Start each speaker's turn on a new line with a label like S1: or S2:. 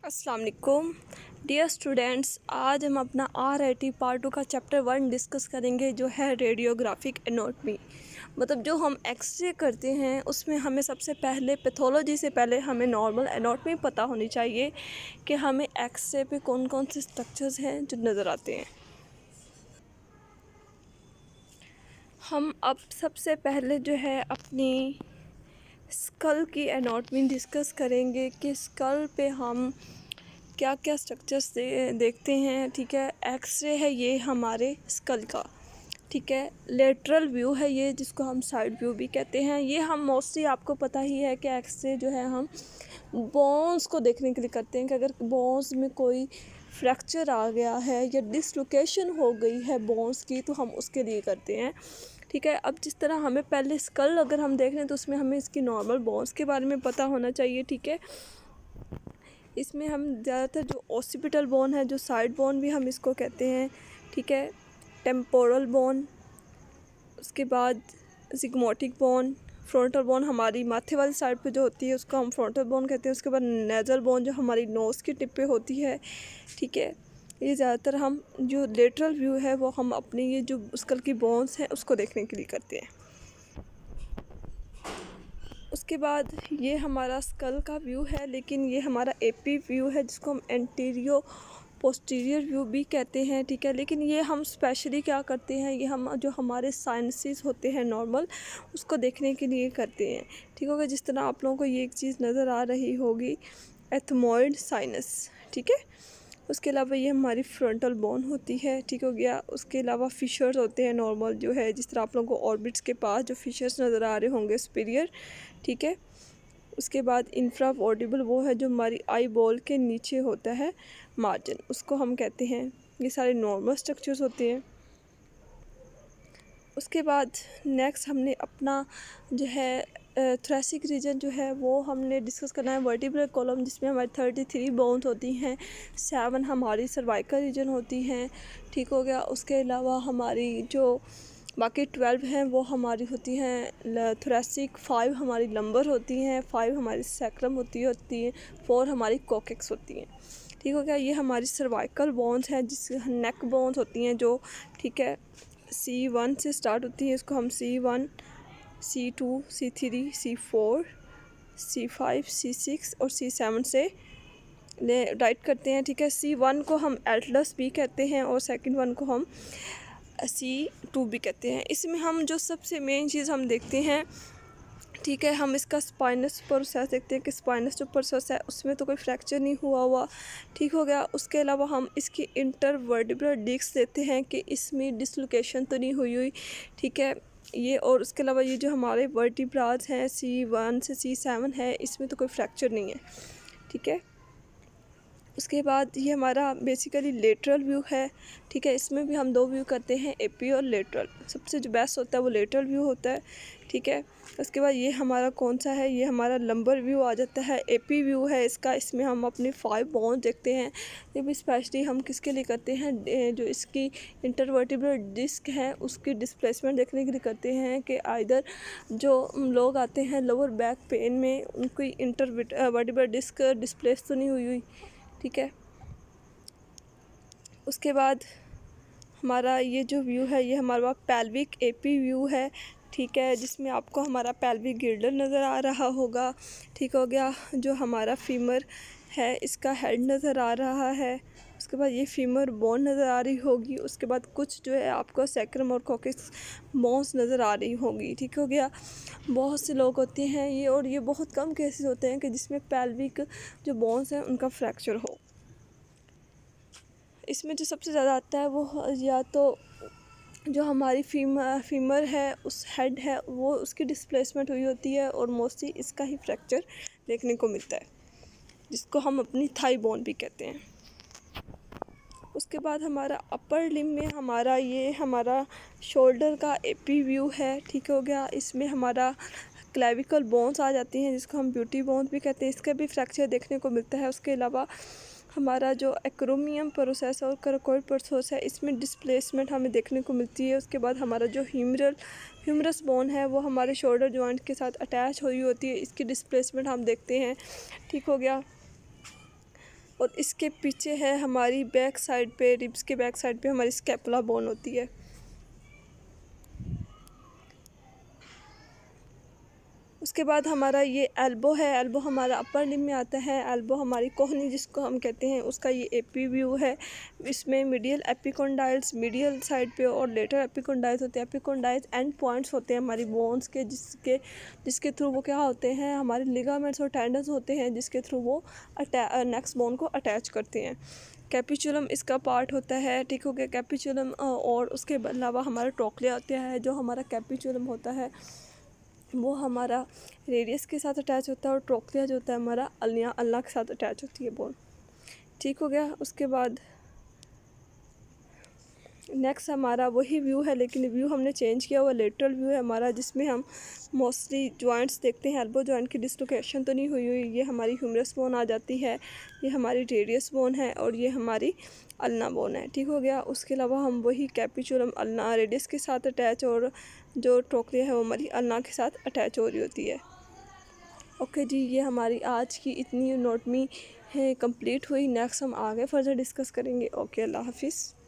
S1: अस्सलाम वालेकुम dear students. आज हम अपना RIT पार्ट 2 का चैप्टर 1 डिस्कस करेंगे, जो है रेडियोग्राफिक एनाटॉमी। मतलब जो हम एक्सरे करते हैं उसमें हमें सबसे पहले पैथोलॉजी से पहले हमें नॉर्मल एनाटॉमी पता होनी चाहिए कि हमें एक्सरे पे कौन कौन से स्ट्रक्चर्स हैं जो नज़र आते हैं। हम अब सबसे पहले जो है अपनी स्कल की एनाटॉमी डिस्कस करेंगे कि स्कल पे हम क्या क्या स्ट्रक्चर्स देखते हैं। ठीक है, एक्सरे है ये हमारे स्कल का। ठीक है, लेटरल व्यू है ये, जिसको हम साइड व्यू भी कहते हैं। ये हम मोस्टली आपको पता ही है कि एक्सरे जो है हम बोन्स को देखने के लिए करते हैं कि अगर बोन्स में कोई फ्रैक्चर आ गया है या डिसलोकेशन हो गई है बोन्स की, तो हम उसके लिए करते हैं। ठीक है, अब जिस तरह हमें पहले स्कल अगर हम देख रहे हैं तो उसमें हमें इसकी नॉर्मल बोन्स के बारे में पता होना चाहिए। ठीक है, इसमें हम ज़्यादातर जो ऑसिपिटल बोन है, जो साइड बोन भी हम इसको कहते हैं। ठीक है, टेम्पोरल बोन, उसके बाद जिगमोटिक बोन, फ्रंटल बोन हमारी माथे वाली साइड पे जो होती है उसको हम फ्रंटल बोन कहते हैं। उसके बाद नेज़ल बोन जो हमारी नोज़ की टिप पे होती है। ठीक है, ये ज़्यादातर हम जो लेटरल व्यू है वो हम अपनी ये जो स्कल की बोन्स हैं उसको देखने के लिए करते हैं। उसके बाद ये हमारा स्कल का व्यू है, लेकिन ये हमारा AP व्यू है जिसको हम एंटीरियो पोस्टीरियर व्यू भी कहते हैं। ठीक है, लेकिन ये हम स्पेशली क्या करते हैं, ये हम जो हमारे साइनसेस होते हैं नॉर्मल, उसको देखने के लिए करते हैं। ठीक होगा, जिस तरह आप लोगों को ये एक चीज़ नज़र आ रही होगी, एथमॉइड साइनस। ठीक है, उसके अलावा ये हमारी फ्रंटल बोन होती है। ठीक हो गया, उसके अलावा फिशर्स होते हैं नॉर्मल, जो है जिस तरह आप लोगों को ऑर्बिट्स के पास जो फिशर्स नज़र आ रहे होंगे सुपीरियर। ठीक है, उसके बाद इंफ्रा ऑडिबल वो है जो हमारी आई बॉल के नीचे होता है मार्जिन, उसको हम कहते हैं। ये सारे नॉर्मल स्ट्रक्चर्स होते हैं। उसके बाद नेक्स्ट हमने अपना जो है थोरेसिक रीजन जो है वो हमने डिस्कस करना है। वर्टिब्रल कॉलम, जिसमें हमारी 33 बोन्स होती हैं, 7 हमारी सर्वाइकल रीजन होती हैं। ठीक हो गया, उसके अलावा हमारी जो बाकी 12 हैं वो हमारी होती हैं थोरेसिक, 5 हमारी लंबर होती हैं, 5 हमारी सैक्रम होती है, 4 हमारी कोकेक्स होती हैं। ठीक हो गया, ये हमारी सर्वाइकल बोन्स हैं, जिस नेक बोन्स होती हैं जो, ठीक है, C1 से स्टार्ट होती है। इसको हम C1, C2, C3, C4, C5, C6 और C7 से राइट करते हैं। ठीक है, C1 को हम एटलस भी कहते हैं और सेकंड वन को हम C2 भी कहते हैं। इसमें हम जो सबसे मेन चीज़ हम देखते हैं, ठीक है, हम इसका स्पाइनस प्रोसेस देखते हैं कि स्पाइनस जो प्रोसेस है उसमें तो कोई फ्रैक्चर नहीं हुआ। ठीक हो गया, उसके अलावा हम इसकी इंटरवर्टिब्रल डिस्क देते हैं कि इसमें डिसलोकेशन तो नहीं हुई। ठीक है, ये और उसके अलावा ये जो हमारे वर्टिब्रास हैं C1 से C7 है, इसमें तो कोई फ्रैक्चर नहीं है। ठीक है, उसके बाद ये हमारा बेसिकली लेटरल व्यू है। ठीक है, इसमें भी हम 2 व्यू करते हैं, AP और लेटरल। सबसे जो बेस्ट होता है वो लेटरल व्यू होता है। ठीक है, उसके बाद ये हमारा कौन सा है, ये हमारा लंबर व्यू आ जाता है। AP व्यू है इसका, इसमें हम अपने 5 बोन देखते हैं। ये भी स्पेशली हम किसके लिए करते हैं, जो इसकी इंटरवर्टिब्रल डिस्क है उसकी डिस्प्लेसमेंट देखने के लिए करते हैं कि आइदर जो लोग आते हैं लोअर बैक पेन में, उनकी इंटरवर्टिब्रल डिस्क डिस्प्लेस तो नहीं हुई। ठीक है, उसके बाद हमारा ये जो व्यू है ये हमारा पेल्विक AP व्यू है। ठीक है, जिसमें आपको हमारा पेल्विक गिल्डर नज़र आ रहा होगा। ठीक हो गया, जो हमारा फीमर है इसका हेड नज़र आ रहा है। उसके बाद ये फीमर बोन नज़र आ रही होगी। उसके बाद कुछ जो है आपको सैक्रम और कोकेक्स बोन्स नज़र आ रही होगी। ठीक हो गया, बहुत से लोग होते हैं ये, और ये बहुत कम केसेस होते हैं कि जिसमें पेल्विक जो बोन्स हैं उनका फ्रैक्चर हो। इसमें जो सबसे ज़्यादा आता है वो या तो जो हमारी फीमर है उस हेड है वो उसकी डिस्प्लेसमेंट हुई होती है, और मोस्टली इसका ही फ्रैक्चर देखने को मिलता है, जिसको हम अपनी थाई बोन भी कहते हैं। उसके बाद हमारा अपर लिम में हमारा शोल्डर का AP व्यू है। ठीक हो गया, इसमें हमारा क्लेविकल बोन्स आ जाती हैं, जिसको हम ब्यूटी बोन्स भी कहते हैं, इसका भी फ्रैक्चर देखने को मिलता है। उसके अलावा हमारा जो एक्रोमियम प्रोसेस और कराकोइड प्रोसेस है, इसमें डिस्प्लेसमेंट हमें देखने को मिलती है। उसके बाद हमारा जो ह्यूमरस बोन है वो हमारे शोल्डर जॉइंट के साथ अटैच हुई होती है, इसकी डिस्प्लेसमेंट हम देखते हैं। ठीक हो गया, और इसके पीछे है हमारी बैक साइड पे, रिब्स के बैक साइड पे हमारी स्कैपुला बोन होती है। उसके बाद हमारा ये एल्बो है, एल्बो हमारा अपर लिम्ब में आता है। एल्बो हमारी कोहनी जिसको हम कहते हैं, उसका ये एपी व्यू है। इसमें मीडियल एपिकोंडाइल्स मीडियल साइड पे और लेटर एपिकोंडाइल्स होते हैं। एपिकोंडाइल्स एंड पॉइंट्स होते हैं हमारी बोन्स के, जिसके थ्रू वो क्या होते हैं, हमारे लिगामेंट्स और टेंडन्स होते हैं, जिसके थ्रू वो नेक्स्ट बोन को अटैच करते हैं। कैपिचुलम इसका पार्ट होता है, ठीक हो गया कैपिचुलम। और उसके अलावा हमारा ट्रोक्लिया होता है। जो हमारा कैपिचुलम होता है वो हमारा रेडियस के साथ अटैच होता है, और ट्रोक्लिया जो होता है हमारा अल्ना के साथ अटैच होती है बोन, ठीक हो गया। उसके बाद नेक्स्ट हमारा वही व्यू है, लेकिन व्यू हमने चेंज किया हुआ, लेटरल व्यू है हमारा, जिसमें हम मोस्टली जॉइंट्स देखते हैं। एल्बो जॉइंट की डिसलोकेशन तो नहीं हुई हुई, ये हमारी ह्यूमरस बोन आ जाती है, ये हमारी रेडियस बोन है, और ये हमारी अल्ना बोन है, ठीक हो गया। उसके अलावा हम वही कैपिचुलम अल्ना रेडियस के साथ अटैच, और जो ट्रोक्लिया है वो हमारी अल्ना के साथ अटैच हो रही होती है। ओके जी, ये हमारी आज की इतनी एनाटॉमी है कंप्लीट हुई। नेक्स्ट हम आगे फर्दर डिस्कस करेंगे। ओके, अल्लाह हाफिज़।